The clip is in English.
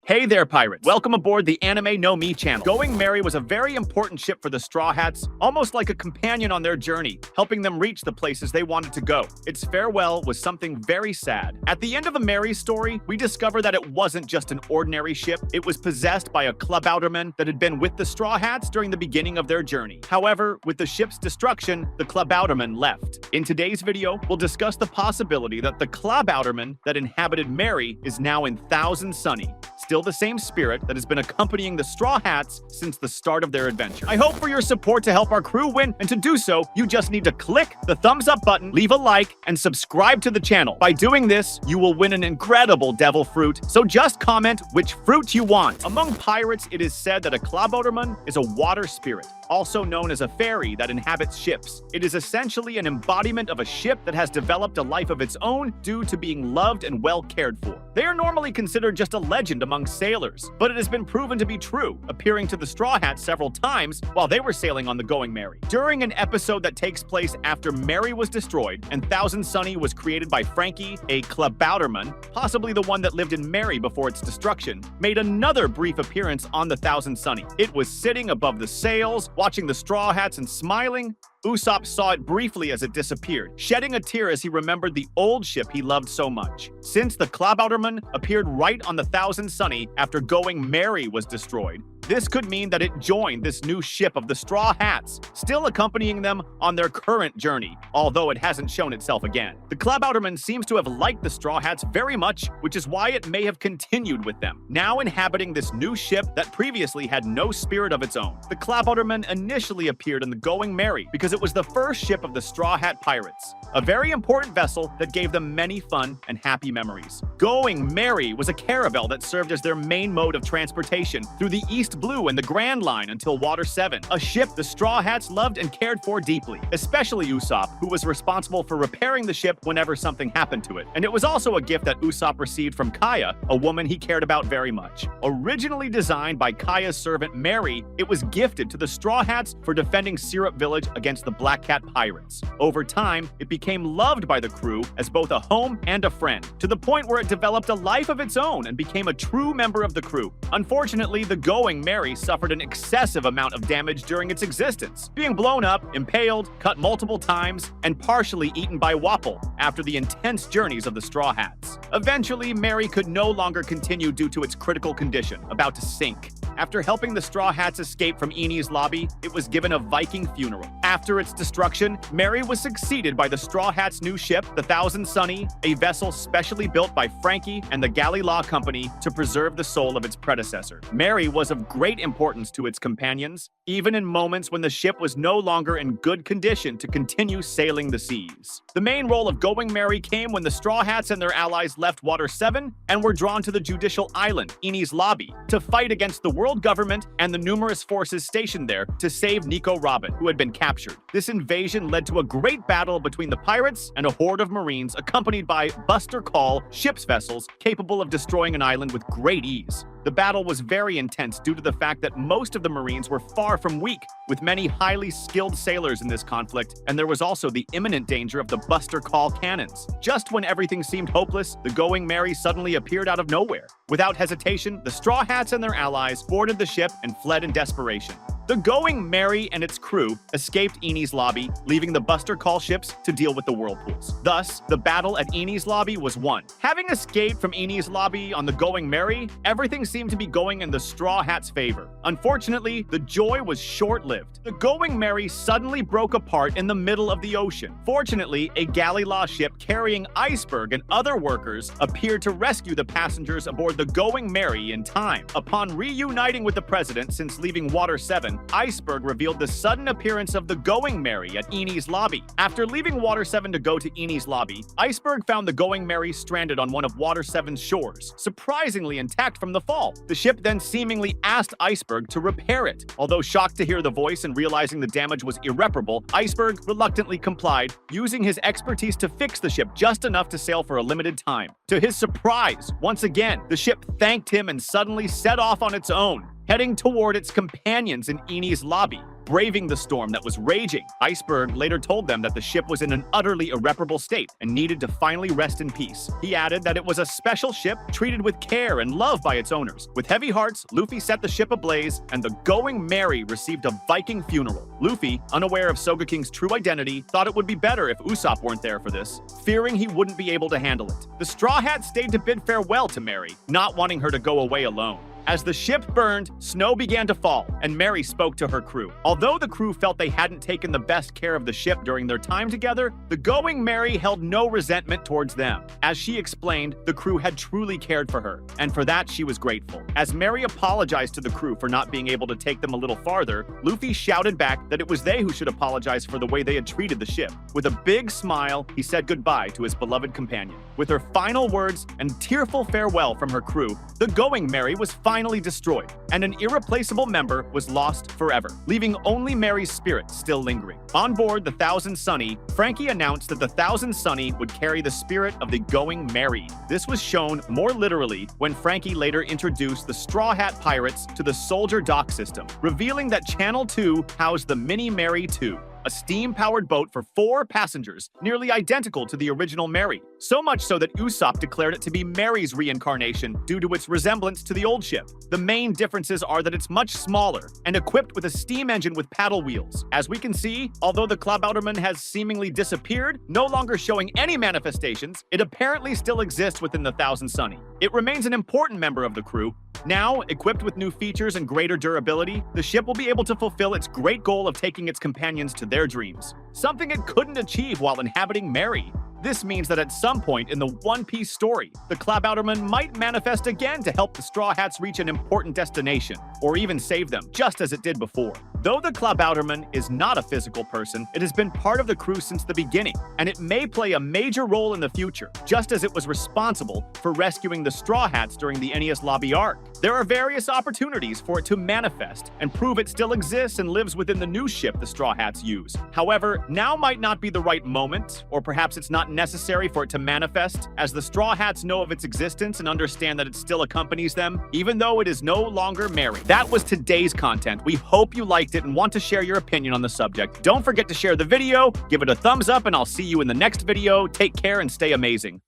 Hey there, pirates! Welcome aboard the Anime No Me channel. Going Merry was a very important ship for the Straw Hats, almost like a companion on their journey, helping them reach the places they wanted to go. Its farewell was something very sad. At the end of the Merry story, we discover that it wasn't just an ordinary ship, it was possessed by a clubouterman that had been with the Straw Hats during the beginning of their journey. However, with the ship's destruction, the clubouterman left. In today's video, we'll discuss the possibility that the clubouterman that inhabited Merry is now in Thousand Sunny. Still the same spirit that has been accompanying the Straw Hats since the start of their adventure. I hope for your support to help our crew win, and to do so, you just need to click the thumbs up button, leave a like, and subscribe to the channel. By doing this, you will win an incredible devil fruit, so just comment which fruit you want. Among pirates, it is said that a clubouterman is a water spirit, also known as a fairy that inhabits ships. It is essentially an embodiment of a ship that has developed a life of its own due to being loved and well cared for. They are normally considered just a legend among sailors, but it has been proven to be true, appearing to the Straw Hats several times while they were sailing on the Going Merry. During an episode that takes place after Merry was destroyed and Thousand Sunny was created by Frankie, a clubouterman, possibly the one that lived in Merry before its destruction, made another brief appearance on the Thousand Sunny. It was sitting above the sails, watching the Straw Hats and smiling. Usopp saw it briefly as it disappeared, shedding a tear as he remembered the old ship he loved so much. Since the clubouterman appeared right on the Thousand Sunny after Going Merry was destroyed, this could mean that it joined this new ship of the Straw Hats, still accompanying them on their current journey, although it hasn't shown itself again. The clubouterman seems to have liked the Straw Hats very much, which is why it may have continued with them, now inhabiting this new ship that previously had no spirit of its own. The clubouterman initially appeared in the Going Merry because it was the first ship of the Straw Hat Pirates, a very important vessel that gave them many fun and happy memories. Going Merry was a caravel that served as their main mode of transportation through the East Blue and the Grand Line until Water 7, a ship the Straw Hats loved and cared for deeply, especially Usopp, who was responsible for repairing the ship whenever something happened to it. And it was also a gift that Usopp received from Kaya, a woman he cared about very much. Originally designed by Kaya's servant Mary, it was gifted to the Straw Hats for defending Syrup Village against the Black Cat Pirates. Over time, it became loved by the crew as both a home and a friend, to the point where it developed a life of its own and became a true member of the crew. Unfortunately, the Going Merry suffered an excessive amount of damage during its existence, being blown up, impaled, cut multiple times, and partially eaten by Wapol after the intense journeys of the Straw Hats. Eventually, Merry could no longer continue due to its critical condition, about to sink. After helping the Straw Hats escape from Enies' lobby, it was given a Viking funeral. After its destruction, Merry was succeeded by the Straw Hats' new ship, the Thousand Sunny, a vessel specially built by Frankie and the Galley Law Company to preserve the soul of its predecessor. Merry was of great importance to its companions, even in moments when the ship was no longer in good condition to continue sailing the seas. The main role of Going Merry came when the Straw Hats and their allies left Water 7 and were drawn to the Judicial Island, Enies' lobby, to fight against the world government and the numerous forces stationed there to save Nico Robin, who had been captured. This invasion led to a great battle between the pirates and a horde of marines accompanied by Buster Call ship's vessels capable of destroying an island with great ease. The battle was very intense due to the fact that most of the Marines were far from weak, with many highly skilled sailors in this conflict, and there was also the imminent danger of the Buster Call cannons. Just when everything seemed hopeless, the Going Merry suddenly appeared out of nowhere. Without hesitation, the Straw Hats and their allies boarded the ship and fled in desperation. The Going Merry and its crew escaped Enies' lobby, leaving the Buster Call ships to deal with the whirlpools. Thus, the battle at Enies' lobby was won. Having escaped from Enies' lobby on the Going Merry, everything seemed to be going in the Straw Hats' favor. Unfortunately, the joy was short-lived. The Going Merry suddenly broke apart in the middle of the ocean. Fortunately, a Galley Law ship carrying Iceberg and other workers appeared to rescue the passengers aboard the Going Merry in time. Upon reuniting with the president since leaving Water 7, Iceberg revealed the sudden appearance of the Going Merry at Enies' lobby. After leaving Water 7 to go to Enies' lobby, Iceberg found the Going Merry stranded on one of Water 7's shores, surprisingly intact from the fall. The ship then seemingly asked Iceberg to repair it. Although shocked to hear the voice and realizing the damage was irreparable, Iceberg reluctantly complied, using his expertise to fix the ship just enough to sail for a limited time. To his surprise, once again, the ship thanked him and suddenly set off on its own, heading toward its companions in Enies' lobby. braving the storm that was raging. Iceberg later told them that the ship was in an utterly irreparable state and needed to finally rest in peace. He added that it was a special ship treated with care and love by its owners. With heavy hearts, Luffy set the ship ablaze, and the Going Merry received a Viking funeral. Luffy, unaware of Sogeking's true identity, thought it would be better if Usopp weren't there for this, fearing he wouldn't be able to handle it. The Straw Hats stayed to bid farewell to Merry, not wanting her to go away alone. As the ship burned, snow began to fall, and Merry spoke to her crew. Although the crew felt they hadn't taken the best care of the ship during their time together, the Going Merry held no resentment towards them. As she explained, the crew had truly cared for her, and for that she was grateful. As Merry apologized to the crew for not being able to take them a little farther, Luffy shouted back that it was they who should apologize for the way they had treated the ship. With a big smile, he said goodbye to his beloved companion. With her final words and tearful farewell from her crew, the Going Merry was finally destroyed, and an irreplaceable member was lost forever, leaving only Merry's spirit still lingering. On board the Thousand Sunny, Frankie announced that the Thousand Sunny would carry the spirit of the Going Merry. This was shown more literally when Frankie later introduced the Straw Hat Pirates to the Soldier Dock system, revealing that Channel 2 housed the Mini Merry 2. A steam-powered boat for 4 passengers, nearly identical to the original Merry. So much so that Usopp declared it to be Merry's reincarnation due to its resemblance to the old ship. The main differences are that it's much smaller and equipped with a steam engine with paddle wheels. As we can see, although the Klabautermann has seemingly disappeared, no longer showing any manifestations, it apparently still exists within the Thousand Sunny. It remains an important member of the crew. Now, equipped with new features and greater durability, the ship will be able to fulfill its great goal of taking its companions to their dreams, something it couldn't achieve while inhabiting Merry. This means that at some point in the One Piece story, the Klabautermann might manifest again to help the Straw Hats reach an important destination, or even save them, just as it did before. Though the Klabautermann is not a physical person, it has been part of the crew since the beginning, and it may play a major role in the future, just as it was responsible for rescuing the Straw Hats during the Enies Lobby arc. There are various opportunities for it to manifest and prove it still exists and lives within the new ship the Straw Hats use. However, now might not be the right moment, or perhaps it's not necessary for it to manifest, as the Straw Hats know of its existence and understand that it still accompanies them, even though it is no longer Merry. That was today's content. We hope you liked it and want to share your opinion on the subject. Don't forget to share the video, give it a thumbs up, and I'll see you in the next video. Take care and stay amazing.